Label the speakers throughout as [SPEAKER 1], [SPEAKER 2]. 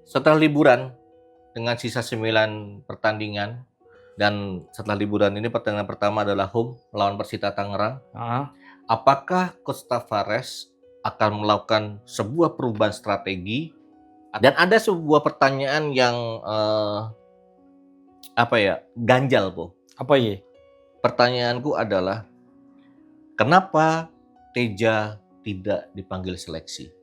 [SPEAKER 1] Setelah liburan dengan sisa 9 pertandingan dan setelah liburan ini pertandingan pertama adalah home melawan Persita Tangerang. Apakah Coach Tavares akan melakukan sebuah perubahan strategi? Dan ada sebuah pertanyaan yang ganjal, Po.
[SPEAKER 2] Apa ya?
[SPEAKER 1] Pertanyaanku adalah kenapa Teja tidak dipanggil seleksi?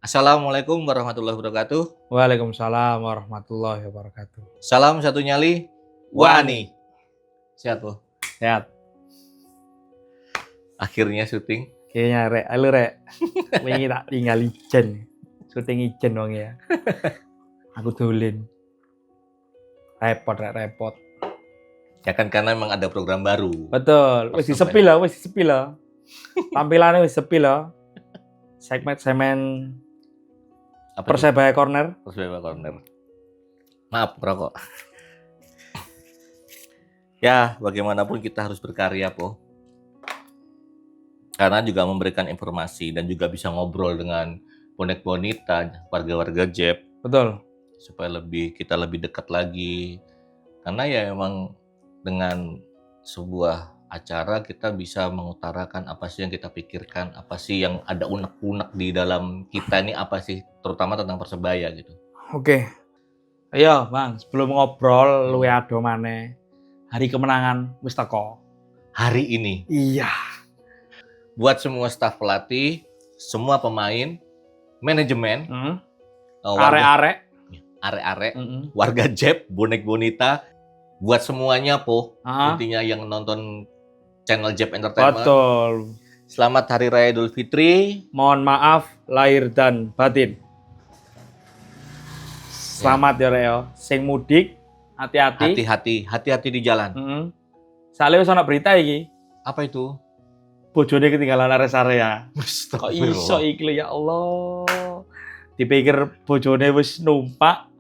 [SPEAKER 1] Assalamualaikum warahmatullahi wabarakatuh.
[SPEAKER 2] Waalaikumsalam warahmatullahi wabarakatuh.
[SPEAKER 1] Salam satu nyali, Wani. Sehat, Po?
[SPEAKER 2] Sehat.
[SPEAKER 1] Akhirnya syuting.
[SPEAKER 2] Kayaknya rek. Wingi tak tinggal ijen. Syuting ijen dong ya. Aku dolen. Repot.
[SPEAKER 1] Ya kan karena memang ada program baru.
[SPEAKER 2] Betul. Wis disepi lah. Tampilannya wis sepi lah. Segmen Persebaya Corner.
[SPEAKER 1] Maaf, rokok. Ya, bagaimanapun kita harus berkarya, Po. Karena juga memberikan informasi dan juga bisa ngobrol dengan bonek bonita, warga-warga Jeb.
[SPEAKER 2] Betul.
[SPEAKER 1] Supaya kita lebih dekat lagi. Karena ya memang dengan sebuah acara kita bisa mengutarakan apa sih yang kita pikirkan, apa sih yang ada unek-unek di dalam kita ini apa sih, terutama tentang Persebaya gitu.
[SPEAKER 2] Oke. Ayo, Bang, sebelum ngobrol luwe ado maneh. Hari kemenangan wis teko.
[SPEAKER 1] Hari ini.
[SPEAKER 2] Iya.
[SPEAKER 1] Buat semua staf pelatih, semua pemain, manajemen,
[SPEAKER 2] arek-arek,
[SPEAKER 1] warga Jeb, bonek bonita, buat semuanya, Po. Intinya yang nonton channel Jeb Entertainment.
[SPEAKER 2] Betul.
[SPEAKER 1] Selamat Hari Raya Idul Fitri.
[SPEAKER 2] Mohon maaf lahir dan batin. Selamat ya Reo. Sing mudik, hati-hati.
[SPEAKER 1] Hati-hati di jalan.
[SPEAKER 2] Soalnya wis ana berita iki.
[SPEAKER 1] Apa itu?
[SPEAKER 2] Bojone ketinggalan rest area. Kok iso iki ya Allah. Dipikir bojone wis numpak,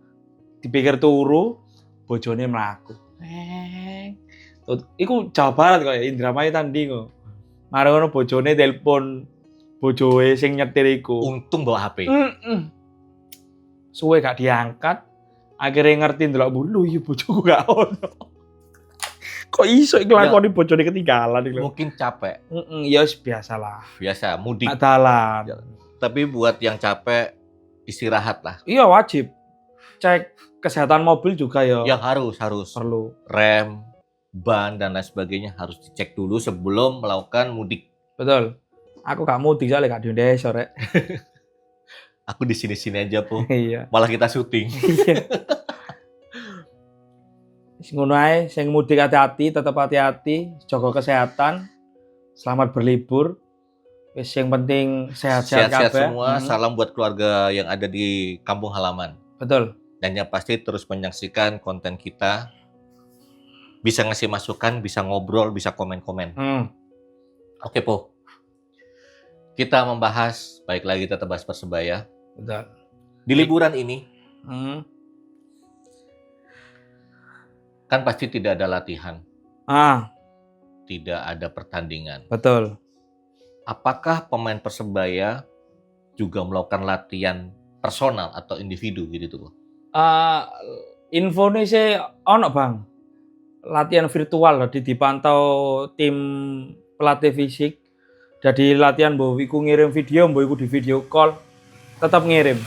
[SPEAKER 2] dipikir turu, bojone mlaku. Iku Jawa Barat kok ya, Indramayu tanding kok. Mari ngono bojone telepon bojoe sing nyetir iku.
[SPEAKER 1] Untung bawa HP.
[SPEAKER 2] Suwe gak diangkat, akhirnya ngerti ndelok bulu ya bojoku gak ono. Kok iso iki lakoni bojone ketinggalan iki lho.
[SPEAKER 1] Mungkin capek.
[SPEAKER 2] Ya biasalah.
[SPEAKER 1] Biasa mudik.
[SPEAKER 2] Dalan.
[SPEAKER 1] Tapi buat yang capek istirahat lah.
[SPEAKER 2] Iya wajib. Cek kesehatan mobil juga ya.
[SPEAKER 1] Yang harus.
[SPEAKER 2] Perlu.
[SPEAKER 1] Rem, ban dan lain sebagainya harus dicek dulu sebelum melakukan mudik.
[SPEAKER 2] Betul. Aku gak mudik soalnya gak di Indonesia, Rek.
[SPEAKER 1] Aku di sini-sini aja, Po.
[SPEAKER 2] Iya.
[SPEAKER 1] Malah kita syuting.
[SPEAKER 2] Iya. Ngono ae, sing mudik hati-hati, tetap hati-hati, jaga kesehatan. Selamat berlibur. Wis yang penting sehat-sehat kabeh.
[SPEAKER 1] Semua. Salam buat keluarga yang ada di kampung halaman.
[SPEAKER 2] Betul.
[SPEAKER 1] Dan yang pasti terus menyaksikan konten kita. Bisa ngasih masukan, bisa ngobrol, bisa komen-komen. Oke, Po. Kita membahas, baik lagi kita bahas Persebaya.
[SPEAKER 2] Betul.
[SPEAKER 1] Di liburan ini, kan pasti tidak ada latihan. Tidak ada pertandingan.
[SPEAKER 2] Betul.
[SPEAKER 1] Apakah pemain Persebaya juga melakukan latihan personal atau individu gitu tuh?
[SPEAKER 2] Infone sih ono Bang. Latihan virtual dipantau tim pelatih fisik. Jadi latihan mbok iku ngirim video, mbok iku di video call, tetap ngirim.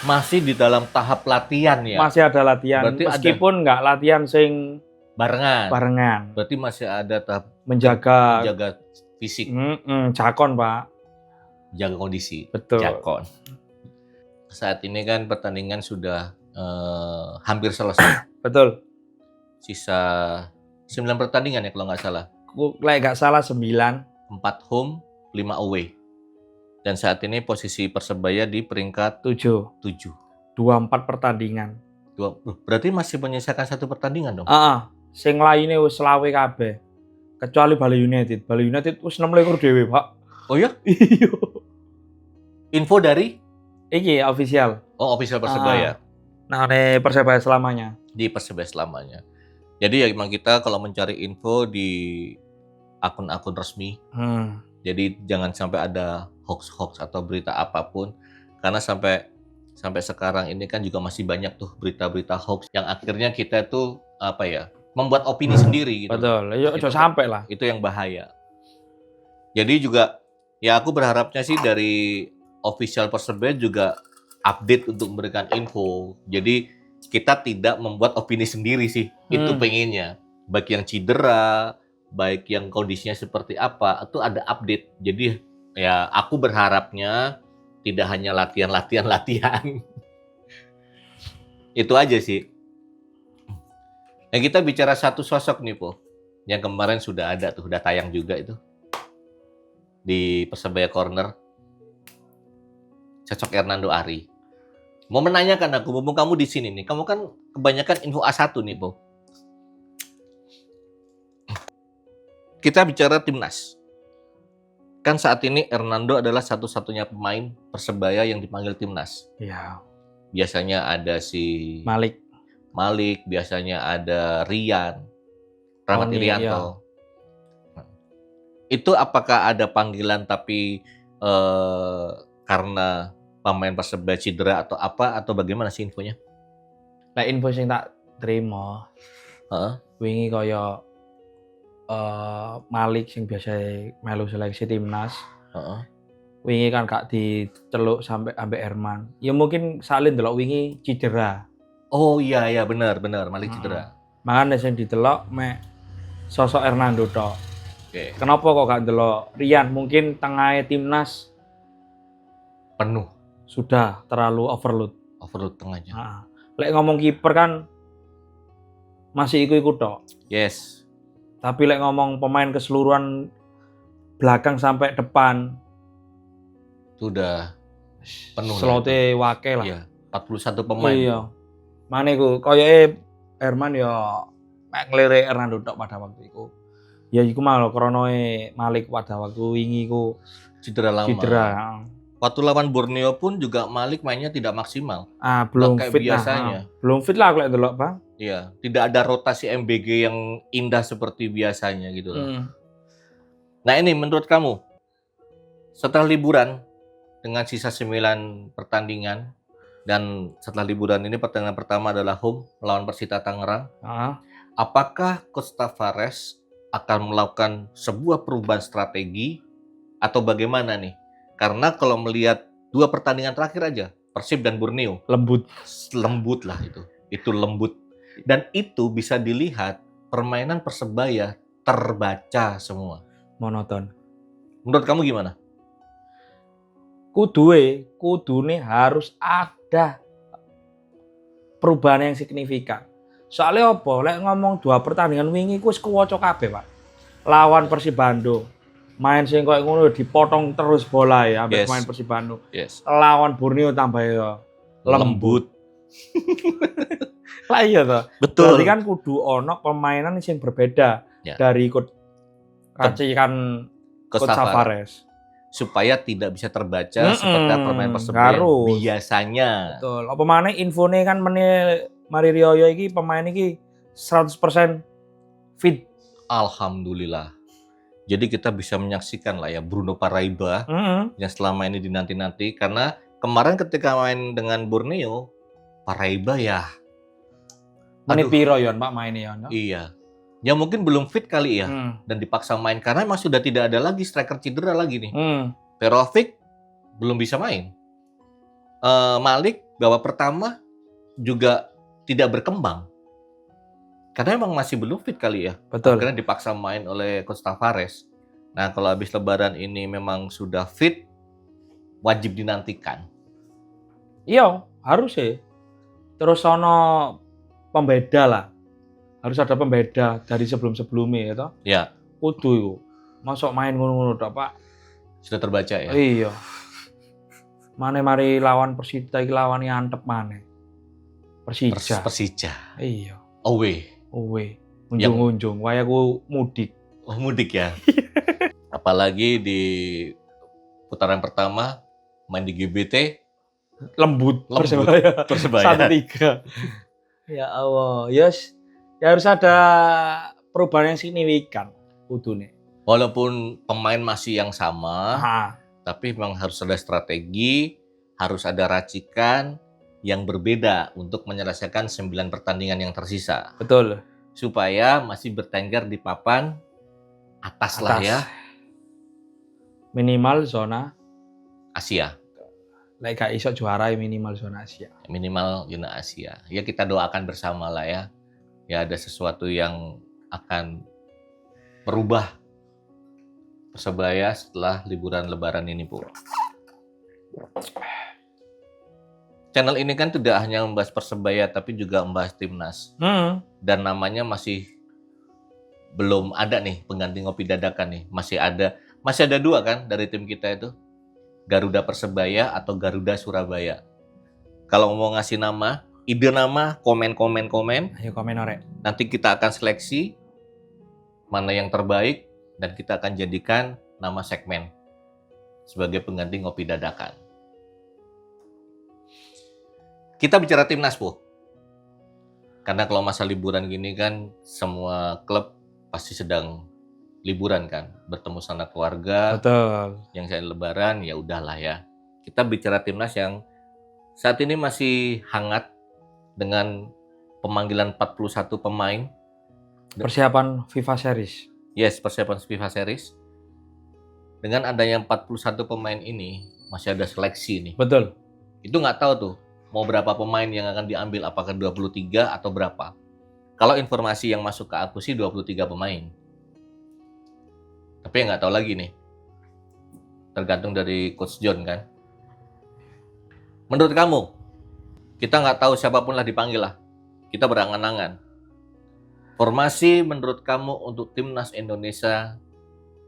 [SPEAKER 1] Masih di dalam tahap latihan ya?
[SPEAKER 2] Masih ada latihan, berarti meskipun nggak latihan sing barengan.
[SPEAKER 1] Berarti masih ada tahap
[SPEAKER 2] menjaga
[SPEAKER 1] fisik.
[SPEAKER 2] Jakon, Pak.
[SPEAKER 1] Jaga kondisi.
[SPEAKER 2] Betul.
[SPEAKER 1] Jakon. Saat ini kan pertandingan sudah hampir selesai.
[SPEAKER 2] Betul.
[SPEAKER 1] Sisa 9 pertandingan ya kalau nggak salah.
[SPEAKER 2] Nggak salah 9.
[SPEAKER 1] 4 home, 5 away. Dan saat ini posisi Persebaya di peringkat
[SPEAKER 2] 7. 24 pertandingan.
[SPEAKER 1] Berarti masih menyisakan 1 pertandingan dong?
[SPEAKER 2] Sing lainnya wis selawe kabeh. Kecuali Bali United. Bali United wis 26 dhewe, Pak.
[SPEAKER 1] Oh ya?
[SPEAKER 2] Iya.
[SPEAKER 1] Info dari?
[SPEAKER 2] Iki official.
[SPEAKER 1] Oh, official Persebaya.
[SPEAKER 2] Nah, ini Persebaya selamanya.
[SPEAKER 1] Di Persebaya selamanya. Jadi ya memang kita kalau mencari info di akun-akun resmi Jadi jangan sampai ada hoax-hoax atau berita apapun, karena sampai sekarang ini kan juga masih banyak tuh berita-berita hoax yang akhirnya kita tuh membuat opini sendiri gitu.
[SPEAKER 2] Betul, ya ojo sampai lah.
[SPEAKER 1] Itu yang bahaya. Jadi juga ya aku berharapnya sih dari official Persebaya juga update untuk memberikan info. Jadi kita tidak membuat opini sendiri sih. Itu pengennya. Baik yang cedera, baik yang kondisinya seperti apa, itu ada update. Jadi ya aku berharapnya tidak hanya latihan. Itu aja sih. Nah, kita bicara satu sosok nih, Po. Yang kemarin sudah ada tuh, udah tayang juga itu. Di Persebaya Corner. Sosok Hernando Ari. Mau menanyakan aku, mumpung kamu di sini nih. Kamu kan kebanyakan info A1 nih, Po. Kita bicara timnas. Kan saat ini Hernando adalah satu-satunya pemain Persebaya yang dipanggil timnas.
[SPEAKER 2] Iya.
[SPEAKER 1] Biasanya ada si Malik, biasanya ada Rian, Rahmat Irianto. Iya. Itu apakah ada panggilan tapi karena pemain Persebaya cedera atau apa, atau bagaimana sih infonya?
[SPEAKER 2] Lah info sing tak terima. Wingi kaya Malik sing biasa melu seleksi timnas. Wingi kan gak diceluk sampai ambek Herman. Ya mungkin salin delok wingi cedera.
[SPEAKER 1] Oh iya benar Malik cedera.
[SPEAKER 2] Makanya sing ditelok mek sosok Hernando tok. Oke. Kenapa kok gak delok Rian? Mungkin tengahnya timnas
[SPEAKER 1] penuh.
[SPEAKER 2] Sudah terlalu overload
[SPEAKER 1] tengahnya.
[SPEAKER 2] Lek ngomong kiper kan masih ikut tok.
[SPEAKER 1] Yes.
[SPEAKER 2] Tapi lek ngomong pemain keseluruhan belakang sampai depan
[SPEAKER 1] sudah penuh.
[SPEAKER 2] Slote wake lah.
[SPEAKER 1] Iya, 41 pemain.
[SPEAKER 2] Iya. Mane ku koyoke Herman ya mek nglirik Hernando tok pada waktu itu. Ya iku malah kronoe Malik pada waktu wingi ku
[SPEAKER 1] cedera lama.
[SPEAKER 2] Cedera.
[SPEAKER 1] Waktu lawan Borneo pun juga Malik mainnya tidak maksimal.
[SPEAKER 2] Belum
[SPEAKER 1] kayak
[SPEAKER 2] fit
[SPEAKER 1] biasanya.
[SPEAKER 2] Belum fit lah kalau delok, Bang.
[SPEAKER 1] Iya, tidak ada rotasi MBG yang indah seperti biasanya gitu loh. Nah, ini menurut kamu setelah liburan dengan sisa 9 pertandingan, dan setelah liburan ini pertandingan pertama adalah home melawan Persita Tangerang. Apakah Coach Tavares akan melakukan sebuah perubahan strategi atau bagaimana nih? Karena kalau melihat 2 pertandingan terakhir aja, Persib dan Borneo, lembut lah itu. Itu lembut. Dan itu bisa dilihat permainan Persebaya terbaca semua.
[SPEAKER 2] Monoton.
[SPEAKER 1] Menurut kamu gimana?
[SPEAKER 2] Kudune harus ada perubahan yang signifikan. Soalnya apa? Lek ngomong 2 pertandingan wingi ku wis kuwoco kabeh, Pak. Lawan Persib Bandung. Main sing koyo ngono dipotong terus bola ya ambek main Persib Bandung.
[SPEAKER 1] Yes.
[SPEAKER 2] Lawan Borneo tambah ya lembut. Lah iya toh.
[SPEAKER 1] Betul.
[SPEAKER 2] Berarti kan kudu ono permainan sing berbeda dari racikan Coach Tavares.
[SPEAKER 1] Supaya tidak bisa terbaca seperti permainan Persebaya biasanya.
[SPEAKER 2] Betul. Apa maneh infone kan Mari Rioyo iki pemain iki 100% fit.
[SPEAKER 1] Alhamdulillah. Jadi kita bisa menyaksikan lah ya Bruno Paraiba yang selama ini dinanti-nanti, karena kemarin ketika main dengan Borneo, Paraiba ya.
[SPEAKER 2] Menit piro yon Pak mainnya yon?
[SPEAKER 1] Iya. Ya mungkin belum fit kali ya, dan dipaksa main karena memang sudah tidak ada lagi striker cedera lagi nih. Perovic belum bisa main. Malik babak pertama juga tidak berkembang karena memang masih belum fit kali ya.
[SPEAKER 2] Betul.
[SPEAKER 1] Akhirnya dipaksa main oleh Coach Tavares. Nah, kalau habis Lebaran ini memang sudah fit, wajib dinantikan.
[SPEAKER 2] Iya, harus ya. Terus sono pembeda lah. Harus ada pembeda dari sebelum-sebelumnya ya toh.
[SPEAKER 1] Ya.
[SPEAKER 2] Kudu iku. Masuk main ngono-ngono tok, Pak.
[SPEAKER 1] Sudah terbaca ya.
[SPEAKER 2] Iya. Mari lawan Persita iki lawan antep maneh. Persija. Iya.
[SPEAKER 1] Away.
[SPEAKER 2] Unjung-unjung. Wayaku mudik.
[SPEAKER 1] Oh, mudik ya. Apalagi di putaran pertama main di GBT
[SPEAKER 2] lembut.
[SPEAKER 1] Persebaya.
[SPEAKER 2] 1-3. Ya Allah, yes. Ya harus ada perubahan yang signifikan kudune.
[SPEAKER 1] Walaupun pemain masih yang sama,
[SPEAKER 2] Ah,
[SPEAKER 1] tapi memang harus ada strategi, harus ada racikan yang berbeda untuk menyelesaikan 9 pertandingan yang tersisa.
[SPEAKER 2] betul.
[SPEAKER 1] Supaya masih bertengger di papan atas lah ya,
[SPEAKER 2] Minimal zona,
[SPEAKER 1] Asia.
[SPEAKER 2] lek gak iso juara minimal zona Asia.
[SPEAKER 1] Minimal zona Asia. Ya kita doakan bersama lah ya. Ya ada sesuatu yang akan merubah Persebaya setelah liburan lebaran ini, Bu. Channel ini kan tidak hanya membahas Persebaya, tapi juga membahas timnas. Dan namanya masih belum ada nih pengganti Ngopi Dadakan nih. Masih ada 2 kan dari tim kita itu. Garuda Persebaya atau Garuda Surabaya. Kalau mau ngasih nama, ide nama, komen.
[SPEAKER 2] Ayo komen orek.
[SPEAKER 1] Nanti kita akan seleksi mana yang terbaik dan kita akan jadikan nama segmen sebagai pengganti Ngopi Dadakan. Kita bicara timnas, Bu. Karena kalau masa liburan gini kan semua klub pasti sedang liburan kan, bertemu sanak keluarga.
[SPEAKER 2] Betul.
[SPEAKER 1] Yang saya lebaran ya udahlah ya. Kita bicara timnas yang saat ini masih hangat dengan pemanggilan 41 pemain.
[SPEAKER 2] Persiapan FIFA Series.
[SPEAKER 1] Yes, persiapan FIFA Series. Dengan adanya 41 pemain ini masih ada seleksi nih.
[SPEAKER 2] Betul.
[SPEAKER 1] Itu nggak tahu tuh mau berapa pemain yang akan diambil, apakah 23 atau berapa. Kalau informasi yang masuk ke aku sih 23 pemain. Tapi nggak tahu lagi nih. Tergantung dari Coach John kan. Menurut kamu, kita nggak tahu siapapun lah dipanggil lah. Kita berangan-angan. Formasi menurut kamu untuk timnas Indonesia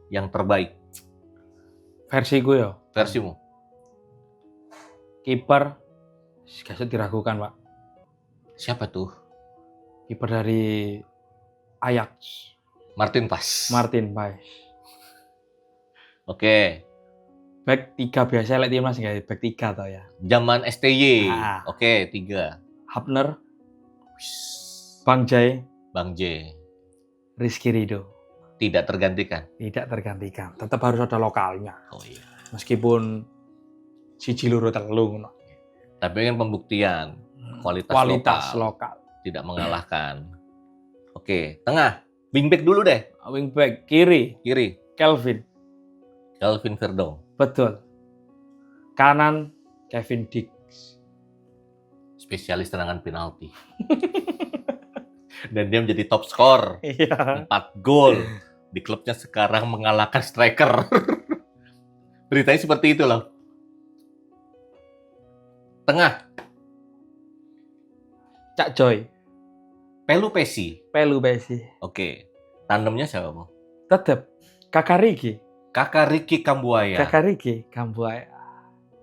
[SPEAKER 1] yang terbaik?
[SPEAKER 2] Versiku ya.
[SPEAKER 1] Versimu?
[SPEAKER 2] Kiper gak usah diragukan, Pak.
[SPEAKER 1] Siapa tuh?
[SPEAKER 2] Kiper dari Ajax.
[SPEAKER 1] Martin Pas.
[SPEAKER 2] Martin Paes.
[SPEAKER 1] Oke.
[SPEAKER 2] Back 3 biasa lek timnas enggak back 3 tau ya.
[SPEAKER 1] Zaman STY.
[SPEAKER 2] Ah.
[SPEAKER 1] Oke, 3.
[SPEAKER 2] Hapner, Bang Jai,
[SPEAKER 1] Bang J.
[SPEAKER 2] Rizky Ridho.
[SPEAKER 1] Tidak tergantikan.
[SPEAKER 2] Tidak tergantikan. Tetap harus ada lokalnya.
[SPEAKER 1] Oh iya.
[SPEAKER 2] Meskipun siji loro telu ngono.
[SPEAKER 1] Tapi kan pembuktian
[SPEAKER 2] Kualitas lokal.
[SPEAKER 1] tidak mengalahkan. Oke, tengah. Wingback dulu deh.
[SPEAKER 2] Wingback kiri,
[SPEAKER 1] Kiri,
[SPEAKER 2] Kelvin.
[SPEAKER 1] Calvin Verdong.
[SPEAKER 2] Betul. Kanan, Kevin Dix.
[SPEAKER 1] Spesialis tendangan penalti. Dan dia menjadi top skor.
[SPEAKER 2] Iya.
[SPEAKER 1] 4 gol. Di klubnya sekarang mengalahkan striker. Beritanya seperti itu loh. Tengah,
[SPEAKER 2] Cak Joy,
[SPEAKER 1] Pelu Pesi.
[SPEAKER 2] Pelu Besi.
[SPEAKER 1] Oke. Tandemnya siapa, Bu?
[SPEAKER 2] Tetap Kakak Riki.
[SPEAKER 1] Kakak Ricky Kambuaya.
[SPEAKER 2] Kakak Riki, Kambuaya.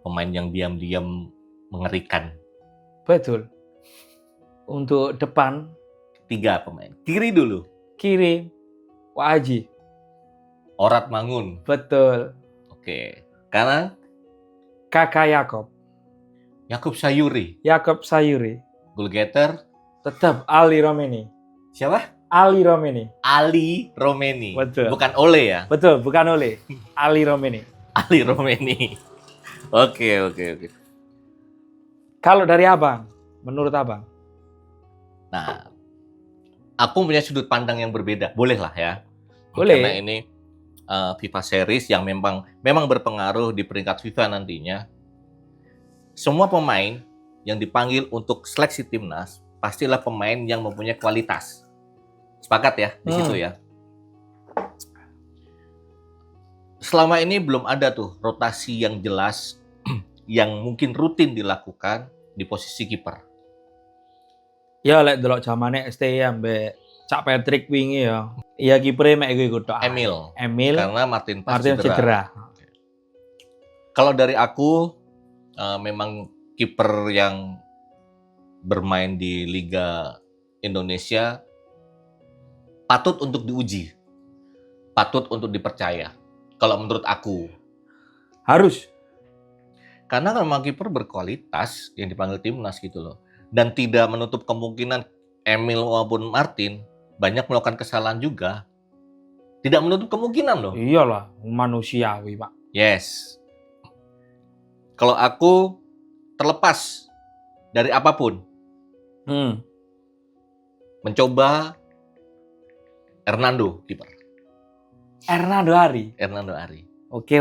[SPEAKER 1] Pemain yang diam-diam mengerikan.
[SPEAKER 2] Betul. Untuk depan,
[SPEAKER 1] 3 pemain. Kiri dulu.
[SPEAKER 2] kiri, Wak Aji.
[SPEAKER 1] Orat Mangun.
[SPEAKER 2] Betul.
[SPEAKER 1] Oke. Kanan,
[SPEAKER 2] Kakak Yakob.
[SPEAKER 1] Yakub Sayuri.
[SPEAKER 2] Yakob Sayuri.
[SPEAKER 1] Goal getter,
[SPEAKER 2] Tetap Ali Romeni.
[SPEAKER 1] siapa?
[SPEAKER 2] Ali Romeni.
[SPEAKER 1] Ali Romeni.
[SPEAKER 2] Betul.
[SPEAKER 1] Bukan Ole ya?
[SPEAKER 2] Betul, bukan oleh. Ali Romeni.
[SPEAKER 1] Ali Romeni. Oke.
[SPEAKER 2] Kalau dari Abang, menurut Abang?
[SPEAKER 1] Nah, aku punya sudut pandang yang berbeda. Boleh lah ya.
[SPEAKER 2] Boleh.
[SPEAKER 1] Karena ini FIFA Series yang memang berpengaruh di peringkat FIFA nantinya. Semua pemain yang dipanggil untuk seleksi timnas pastilah pemain yang mempunyai kualitas. Sepakat ya di situ ya. Selama ini belum ada tuh rotasi yang jelas yang mungkin rutin dilakukan di posisi kiper.
[SPEAKER 2] Ya lek delok zamane STI ambek Cak Patrick wingi ya. Iya kipere mek iku tok. Emil
[SPEAKER 1] Karena Martin Pas
[SPEAKER 2] cedera.
[SPEAKER 1] Kalau dari aku memang kiper yang bermain di Liga Indonesia patut untuk diuji. Patut untuk dipercaya. Kalau menurut aku.
[SPEAKER 2] Harus.
[SPEAKER 1] Karena memang kiper berkualitas yang dipanggil timnas gitu loh. Dan tidak menutup kemungkinan Emil maupun Martin banyak melakukan kesalahan juga. Tidak menutup kemungkinan loh.
[SPEAKER 2] Iyalah, manusiawi, Pak.
[SPEAKER 1] Yes. Kalau aku terlepas dari apapun, mencoba Hernando kiper.
[SPEAKER 2] Hernando Ari.
[SPEAKER 1] Hernando Ari.
[SPEAKER 2] Oke.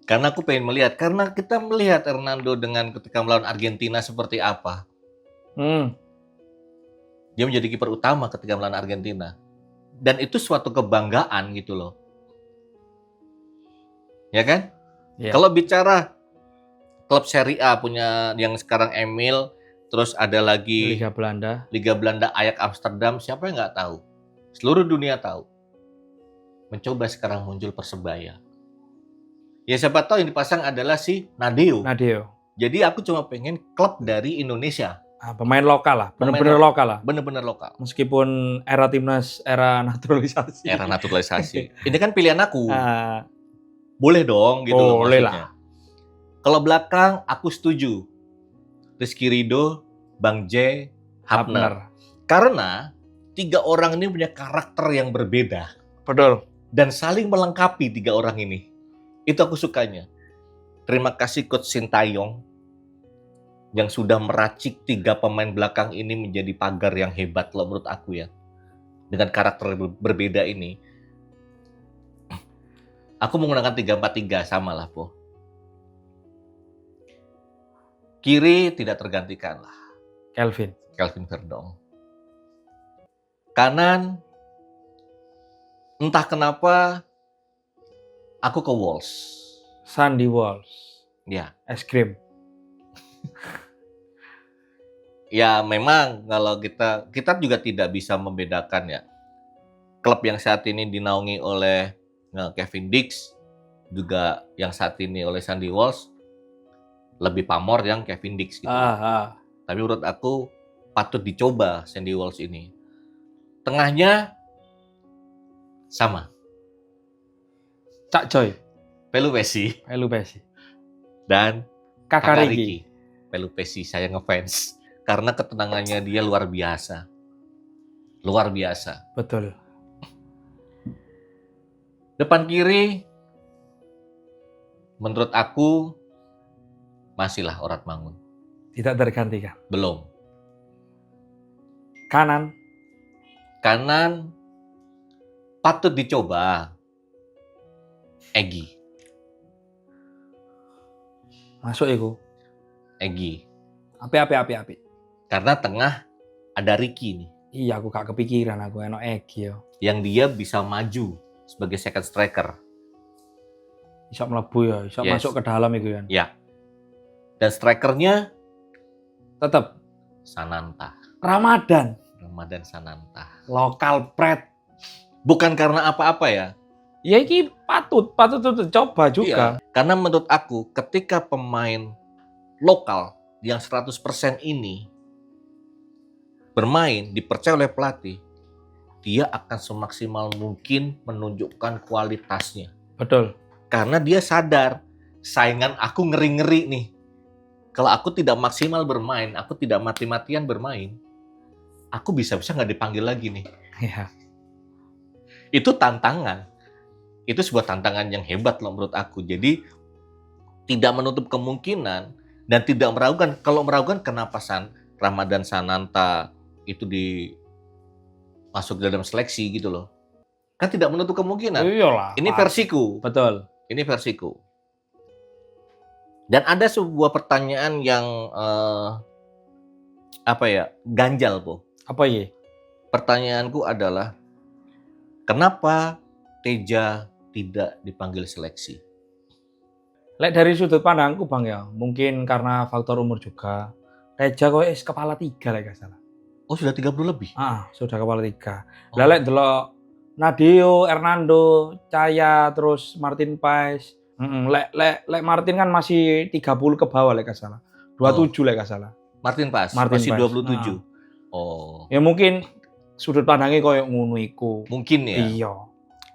[SPEAKER 1] Karena aku pengen melihat, karena kita melihat Hernando dengan ketika melawan Argentina seperti apa. Dia menjadi kiper utama ketika melawan Argentina. Dan itu suatu kebanggaan gitu loh. Ya kan?
[SPEAKER 2] Yeah.
[SPEAKER 1] Kalau bicara klub Serie A punya yang sekarang Emil, terus ada lagi Liga Belanda Ajax Amsterdam, siapa yang nggak tahu? Seluruh dunia tahu. Mencoba sekarang muncul Persebaya. Ya siapa tahu yang dipasang adalah si Nadeo. Jadi aku cuma pengen klub dari Indonesia.
[SPEAKER 2] Pemain lokal lah, bener-bener lokal lah.
[SPEAKER 1] Bener-bener lokal.
[SPEAKER 2] Meskipun era timnas, era naturalisasi.
[SPEAKER 1] Ini kan pilihan aku. Boleh dong gitu loh
[SPEAKER 2] boleh
[SPEAKER 1] maksudnya. Kalau belakang aku setuju. Rizky Ridho, Bang J, Hapner. Karena 3 orang ini punya karakter yang berbeda.
[SPEAKER 2] Betul.
[SPEAKER 1] Dan saling melengkapi 3 orang ini. Itu aku sukanya. Terima kasih Coach Sintayong yang sudah meracik 3 pemain belakang ini menjadi pagar yang hebat loh menurut aku ya. Dengan karakter berbeda ini. Aku menggunakan 3-4-3 sama lah, Po. Kiri tidak tergantikan lah. Kelvin Verdong. Kanan, entah kenapa aku ke Wolves.
[SPEAKER 2] Sandy Wolves.
[SPEAKER 1] Ya.
[SPEAKER 2] Es krim.
[SPEAKER 1] Ya memang kalau kita juga tidak bisa membedakan ya. Klub yang saat ini dinaungi oleh Kevin Dix, juga yang saat ini oleh Sandy Walsh, lebih pamor yang Kevin Dix gitu. Tapi menurut aku patut dicoba Sandy Walsh ini. Tengahnya sama.
[SPEAKER 2] Cak Coy.
[SPEAKER 1] Pelupesi. Dan Kakak Ricky. Pelupesi saya ngefans. Karena ketenangannya dia luar biasa. Luar biasa.
[SPEAKER 2] Betul.
[SPEAKER 1] Depan kiri, menurut aku, masihlah Orat Mangun.
[SPEAKER 2] Tidak tergantikan.
[SPEAKER 1] Belum. Kanan, patut dicoba. Egy.
[SPEAKER 2] Masuk ya,
[SPEAKER 1] Egy.
[SPEAKER 2] Api.
[SPEAKER 1] Karena tengah ada Ricky nih.
[SPEAKER 2] Iya, aku gak kepikiran aku enak Egy ya.
[SPEAKER 1] Yang dia bisa maju sebagai second striker.
[SPEAKER 2] Bisa melebu ya, bisa masuk ke dalam itu kan.
[SPEAKER 1] Ya. Dan strikernya
[SPEAKER 2] tetap
[SPEAKER 1] Sananta.
[SPEAKER 2] Ramadan
[SPEAKER 1] Sananta.
[SPEAKER 2] Lokal pret.
[SPEAKER 1] Bukan karena apa-apa ya.
[SPEAKER 2] Ya ini patut coba juga.
[SPEAKER 1] Iya. Karena menurut aku ketika pemain lokal yang 100% ini bermain, dipercaya oleh pelatih, dia akan semaksimal mungkin menunjukkan kualitasnya.
[SPEAKER 2] Betul.
[SPEAKER 1] Karena dia sadar, saingan aku ngeri-ngeri nih. Kalau aku tidak maksimal bermain, aku tidak mati-matian bermain, aku bisa-bisa nggak dipanggil lagi nih.
[SPEAKER 2] Iya.
[SPEAKER 1] Itu tantangan. Itu sebuah tantangan yang hebat loh menurut aku. Jadi, tidak menutup kemungkinan dan tidak meragukan. Kalau meragukan, kenapa Ramadan Sananta itu masuk dalam seleksi gitu loh. Kan tidak menutup kemungkinan.
[SPEAKER 2] Iyalah.
[SPEAKER 1] Ini versiku.
[SPEAKER 2] Betul.
[SPEAKER 1] Ini versiku. Dan ada sebuah pertanyaan yang ganjal, Po.
[SPEAKER 2] Apa ya?
[SPEAKER 1] Pertanyaanku adalah, kenapa Teja tidak dipanggil seleksi?
[SPEAKER 2] Lek dari sudut pandangku Bang ya, mungkin karena faktor umur juga. Teja kok kepala 3 lek gak salah.
[SPEAKER 1] Oh, sudah 30 lebih?
[SPEAKER 2] Sudah kepala 3. Lah lek delok Nadeo, Hernando, Caya, terus Martin Paes. Lek Martin kan masih 30 ke bawah lek gak salah. 27 lek gak salah.
[SPEAKER 1] Martin Paes masih 27. Oh.
[SPEAKER 2] Ya mungkin sudut pandangnya koyo ngono iku.
[SPEAKER 1] Mungkin ya.
[SPEAKER 2] Iya.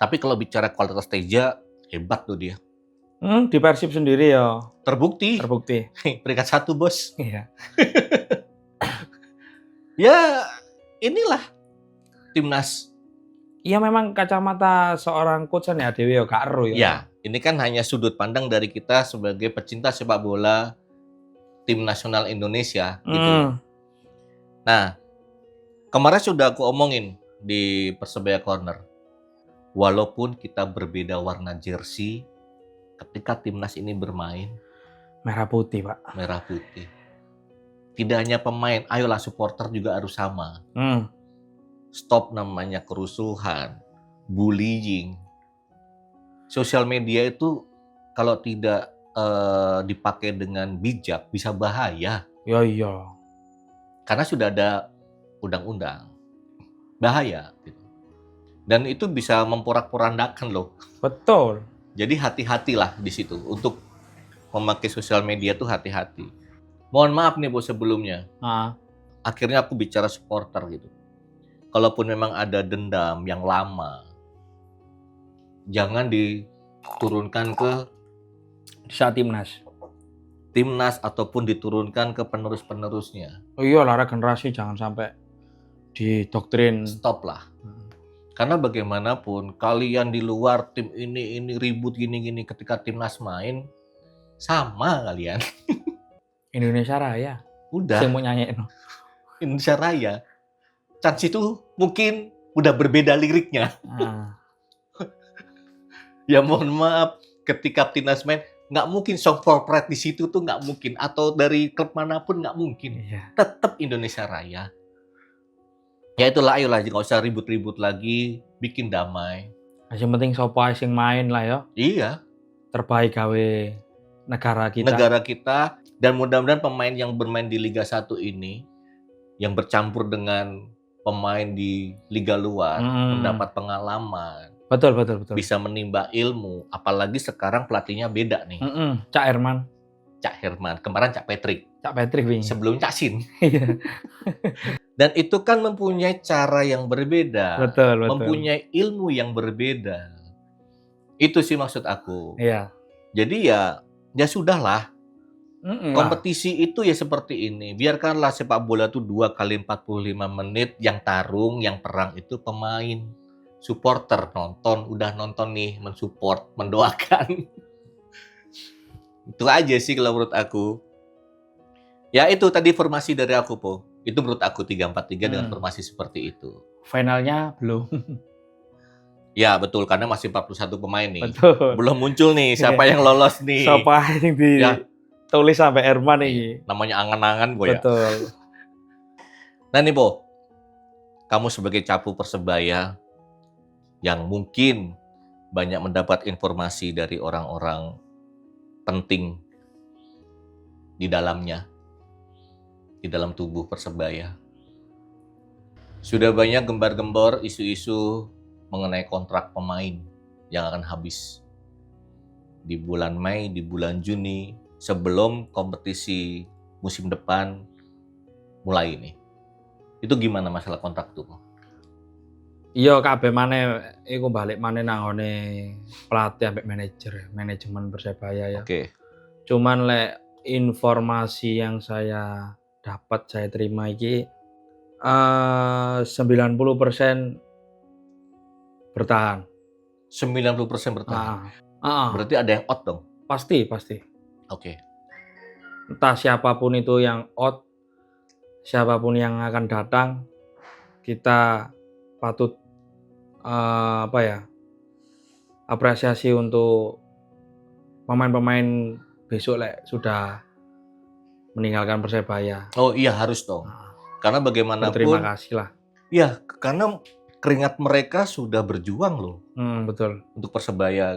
[SPEAKER 1] Tapi kalau bicara kualitas Teja, hebat tuh dia.
[SPEAKER 2] Di Persib sendiri ya.
[SPEAKER 1] Terbukti. Peringkat 1, Bos.
[SPEAKER 2] Iya.
[SPEAKER 1] Ya, inilah timnas
[SPEAKER 2] Iya memang kacamata seorang coach kan ya Dewi ya gak ero ya.
[SPEAKER 1] Ya, ini kan hanya sudut pandang dari kita sebagai pecinta sepak bola tim nasional Indonesia gitu loh. Nah, kemarin sudah aku omongin di Persebaya Corner. Walaupun kita berbeda warna jersey, ketika timnas ini bermain
[SPEAKER 2] Merah putih, Pak.
[SPEAKER 1] merah putih. Tidak hanya pemain, ayolah supporter juga harus sama. Stop namanya kerusuhan, bullying. Sosial media itu kalau tidak dipakai dengan bijak bisa bahaya.
[SPEAKER 2] Ya iya.
[SPEAKER 1] Karena sudah ada undang-undang. Bahaya gitu. Dan itu bisa memporak-porandakan loh.
[SPEAKER 2] Betul.
[SPEAKER 1] Jadi hati-hatilah di situ untuk memakai sosial media tuh hati-hati. Mohon maaf nih bos sebelumnya. Akhirnya aku bicara supporter gitu. Kalaupun memang ada dendam yang lama, jangan diturunkan ke
[SPEAKER 2] saat timnas
[SPEAKER 1] ataupun diturunkan ke penerus-penerusnya.
[SPEAKER 2] Oh iya, lara generasi jangan sampai didoktrin.
[SPEAKER 1] Stop lah. Karena bagaimanapun kalian di luar tim ini ribut gini-gini ketika timnas main sama kalian.
[SPEAKER 2] Indonesia Raya.
[SPEAKER 1] Udah.
[SPEAKER 2] Saya mau nyanyiin.
[SPEAKER 1] Indonesia Raya. Chance itu mungkin udah berbeda liriknya. Ya mohon maaf, ketika timnas main nggak mungkin Song for Pride di situ tuh nggak mungkin, atau dari klub manapun nggak mungkin.
[SPEAKER 2] Iya.
[SPEAKER 1] Tetap Indonesia Raya. Ya itulah, ayolah nggak usah ribut-ribut lagi, bikin damai.
[SPEAKER 2] Yang penting sopo sing main lah ya.
[SPEAKER 1] Iya.
[SPEAKER 2] Terbaik gawe negara kita.
[SPEAKER 1] Negara kita, dan mudah-mudahan pemain yang bermain di Liga 1 ini yang bercampur dengan pemain di liga luar mendapat pengalaman.
[SPEAKER 2] Betul.
[SPEAKER 1] Bisa menimba ilmu, apalagi sekarang pelatihnya beda nih.
[SPEAKER 2] Cak Herman.
[SPEAKER 1] Kemarin Cak Patrick. Sebelum Cak Sin. Dan itu kan mempunyai cara yang berbeda.
[SPEAKER 2] Betul.
[SPEAKER 1] Mempunyai ilmu yang berbeda. Itu sih maksud aku.
[SPEAKER 2] Iya.
[SPEAKER 1] Jadi ya sudahlah. Kompetisi itu ya seperti ini. Biarkanlah sepak bola itu 2 kali 45 menit. Yang tarung, yang perang itu pemain. Supporter nonton, udah nonton nih, mensupport, mendoakan. Itu aja sih kalau menurut aku. Ya itu tadi formasi dari aku, Po. Itu menurut aku 3-4-3 dengan formasi seperti itu.
[SPEAKER 2] Finalnya belum.
[SPEAKER 1] Ya betul, karena masih 41 pemain nih.
[SPEAKER 2] Betul.
[SPEAKER 1] Belum muncul nih siapa yang lolos nih.
[SPEAKER 2] Siapa yang ditulis sampai Herman nih.
[SPEAKER 1] Namanya angan-angan, Po ya.
[SPEAKER 2] Betul.
[SPEAKER 1] Nah nih, Po. Kamu sebagai capu Persebaya yang mungkin banyak mendapat informasi dari orang-orang penting di dalamnya, di dalam tubuh Persebaya. Sudah banyak gembar-gembor isu-isu mengenai kontrak pemain yang akan habis di bulan Mei, di bulan Juni, sebelum kompetisi musim depan mulai ini. Itu gimana masalah kontrak itu?
[SPEAKER 2] Iya, kabeh maneh iku balik maneh nang ngone pelatih ambek manajemen Persebaya ya.
[SPEAKER 1] Oke.
[SPEAKER 2] Cuman informasi yang saya dapat, saya terima iki 90% bertahan.
[SPEAKER 1] 90% bertahan. Berarti ada yang out dong?
[SPEAKER 2] Pasti.
[SPEAKER 1] Oke.
[SPEAKER 2] Entah siapapun itu yang out, siapapun yang akan datang, kita patut apresiasi untuk pemain-pemain besok sudah meninggalkan Persebaya.
[SPEAKER 1] Oh iya, harus dong. Karena bagaimanapun
[SPEAKER 2] terima kasih lah.
[SPEAKER 1] Iya, karena keringat mereka sudah berjuang loh.
[SPEAKER 2] Betul.
[SPEAKER 1] Untuk Persebaya.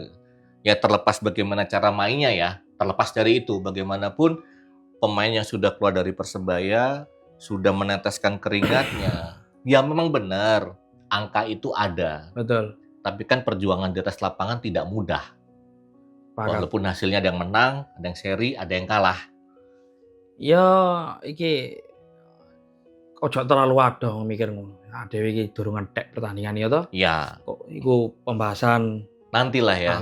[SPEAKER 1] Ya terlepas bagaimana cara mainnya ya. Terlepas dari itu, bagaimanapun pemain yang sudah keluar dari Persebaya sudah meneteskan keringatnya. Ya memang benar, angka itu ada.
[SPEAKER 2] Betul.
[SPEAKER 1] Tapi kan perjuangan di atas lapangan tidak mudah. Walaupun hasilnya ada yang menang, ada yang seri, ada yang kalah.
[SPEAKER 2] Ya, iki ojo terlalu adoh mikir ngono. Dhewe iki durung entek pertandingan ya toh?
[SPEAKER 1] Iya.
[SPEAKER 2] Kok iku pembahasan
[SPEAKER 1] nantilah ya.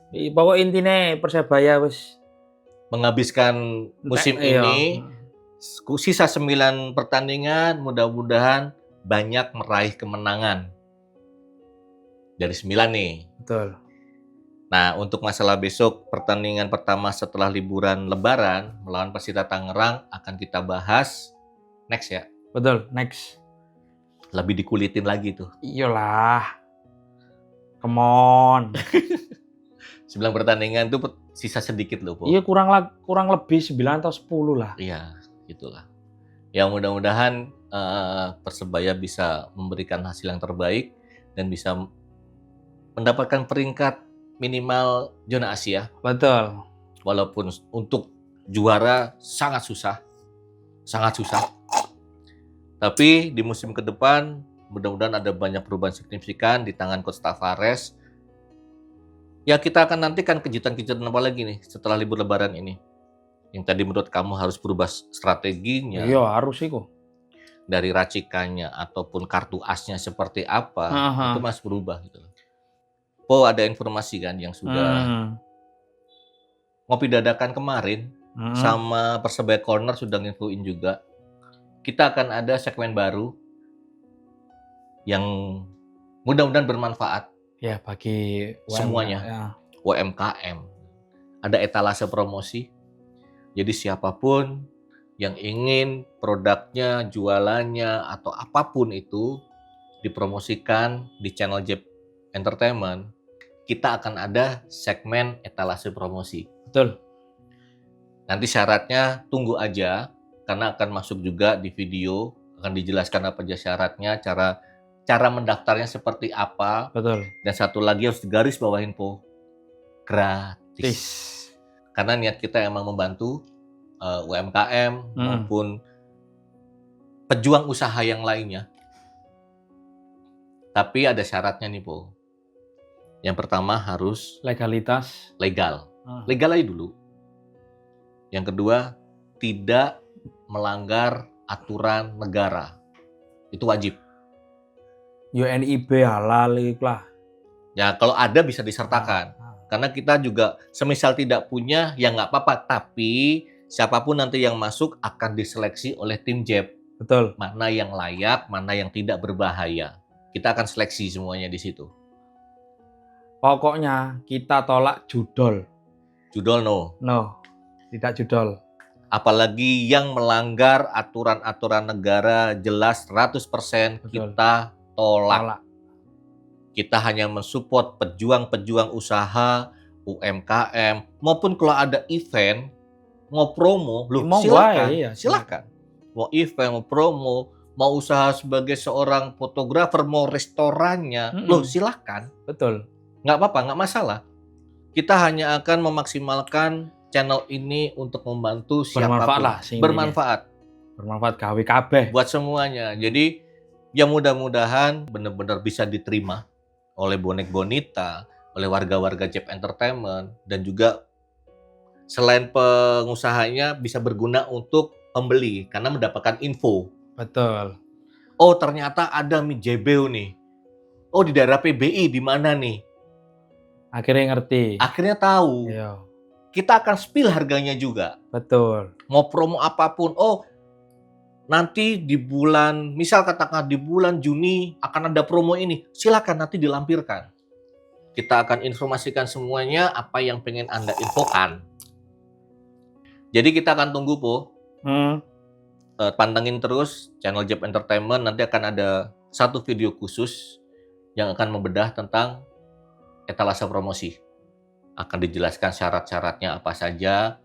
[SPEAKER 2] Pokok intine Persebaya wis
[SPEAKER 1] menghabiskan musim ini. Sisa 9 pertandingan, mudah-mudahan banyak meraih kemenangan. dari 9 nih.
[SPEAKER 2] Betul.
[SPEAKER 1] Nah, untuk masalah besok pertandingan pertama setelah liburan Lebaran melawan Persita Tangerang akan kita bahas next ya.
[SPEAKER 2] Betul, next.
[SPEAKER 1] Lebih dikulitin lagi tuh.
[SPEAKER 2] Iyalah. Come on.
[SPEAKER 1] 9 pertandingan tuh sisa sedikit loh, Po.
[SPEAKER 2] Iya, kurang lebih 9 atau 10 lah.
[SPEAKER 1] Iya, gitulah. Ya mudah-mudahan Persebaya bisa memberikan hasil yang terbaik dan bisa mendapatkan peringkat minimal zona Asia.
[SPEAKER 2] Betul.
[SPEAKER 1] Walaupun untuk juara sangat susah. Tapi di musim ke depan mudah-mudahan ada banyak perubahan signifikan di tangan Coach Tavares. Ya kita akan nantikan kejutan-kejutan apa lagi nih setelah libur Lebaran ini. Yang tadi menurut kamu harus berubah strateginya.
[SPEAKER 2] Iya, harus sih kok.
[SPEAKER 1] Dari racikannya ataupun kartu asnya seperti apa, itu masih berubah gitu. Po ada informasi kan yang sudah ngopi dadakan kemarin sama Persebaya Corner sudah nginfoin juga. Kita akan ada segmen baru yang mudah-mudahan bermanfaat.
[SPEAKER 2] Ya, bagi
[SPEAKER 1] semuanya.
[SPEAKER 2] Ya.
[SPEAKER 1] UMKM. Ada etalase promosi. Jadi siapapun yang ingin produknya, jualannya, atau apapun itu dipromosikan di channel Jeb Entertainment, kita akan ada segmen etalase promosi.
[SPEAKER 2] Betul.
[SPEAKER 1] Nanti syaratnya tunggu aja, karena akan masuk juga di video, akan dijelaskan apa aja syaratnya, cara mendaftarnya seperti apa.
[SPEAKER 2] Betul.
[SPEAKER 1] Dan satu lagi harus digaris bawahin, Po, gratis. Karena niat kita emang membantu UMKM maupun pejuang usaha yang lainnya. Tapi ada syaratnya nih, Po. Yang pertama harus
[SPEAKER 2] legalitas.
[SPEAKER 1] Legal aja dulu. Yang kedua, tidak melanggar aturan negara. Itu wajib.
[SPEAKER 2] UNIB halal lah.
[SPEAKER 1] Ya, kalau ada bisa disertakan. Karena kita juga semisal tidak punya, ya nggak apa-apa. Tapi siapapun nanti yang masuk akan diseleksi oleh tim Jeb.
[SPEAKER 2] Betul.
[SPEAKER 1] Mana yang layak, mana yang tidak berbahaya. Kita akan seleksi semuanya di situ.
[SPEAKER 2] Pokoknya kita tolak judol.
[SPEAKER 1] Judol no.
[SPEAKER 2] No, tidak judol.
[SPEAKER 1] Apalagi yang melanggar aturan-aturan negara jelas 100%
[SPEAKER 2] Betul.
[SPEAKER 1] kita tolak. Kita hanya mensupport pejuang-pejuang usaha, UMKM, maupun kalau ada event, mau promo, silakan. Mau event, mau promo, mau usaha sebagai seorang fotografer, mau restorannya, silakan.
[SPEAKER 2] Betul.
[SPEAKER 1] Nggak apa-apa, nggak masalah. Kita hanya akan memaksimalkan channel ini untuk membantu siapapun. Bermanfaat
[SPEAKER 2] gawe kabeh.
[SPEAKER 1] Buat semuanya. Jadi, ya mudah-mudahan benar-benar bisa diterima oleh bonek bonita, oleh warga-warga Jeb Entertainment, dan juga selain pengusahanya bisa berguna untuk pembeli karena mendapatkan info.
[SPEAKER 2] Betul.
[SPEAKER 1] Oh, ternyata ada mie JBO nih. Oh, di daerah PBI di mana nih?
[SPEAKER 2] Akhirnya ngerti.
[SPEAKER 1] Akhirnya tahu.
[SPEAKER 2] Iya.
[SPEAKER 1] Kita akan spill harganya juga.
[SPEAKER 2] Betul.
[SPEAKER 1] Mau promo apapun. Oh, nanti di bulan, misal katakan di bulan Juni akan ada promo ini. Silakan nanti dilampirkan. Kita akan informasikan semuanya apa yang pengen Anda infokan. Jadi kita akan tunggu, Po. Pantengin terus channel Jeb Entertainment. Nanti akan ada satu video khusus yang akan membedah tentang etalase promosi. Akan dijelaskan syarat-syaratnya apa saja,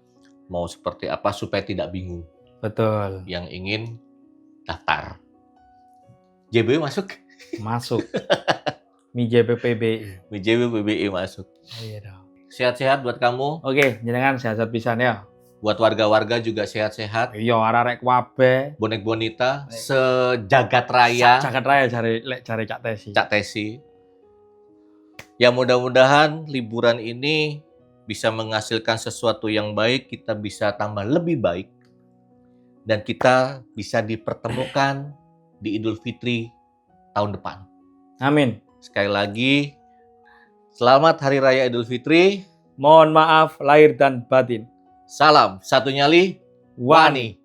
[SPEAKER 1] mau seperti apa supaya tidak bingung.
[SPEAKER 2] Betul.
[SPEAKER 1] Yang ingin daftar. JBI masuk?
[SPEAKER 2] Masuk. Mi JB PBI.
[SPEAKER 1] Mi JB PBI masuk.
[SPEAKER 2] Iya dong.
[SPEAKER 1] Sehat-sehat buat kamu.
[SPEAKER 2] Oke, jenengan sehat-sehat pisan ya.
[SPEAKER 1] Buat warga-warga juga sehat-sehat.
[SPEAKER 2] Iya, arek kabeh.
[SPEAKER 1] Bonek bonita sejagat raya.
[SPEAKER 2] Jagat raya cari Cak Tesi.
[SPEAKER 1] Cak Tesi. Ya mudah-mudahan liburan ini bisa menghasilkan sesuatu yang baik, kita bisa tambah lebih baik. Dan kita bisa dipertemukan di Idul Fitri tahun depan.
[SPEAKER 2] Amin.
[SPEAKER 1] Sekali lagi, selamat Hari Raya Idul Fitri.
[SPEAKER 2] Mohon maaf lahir dan batin.
[SPEAKER 1] Salam satu nyali, Wani.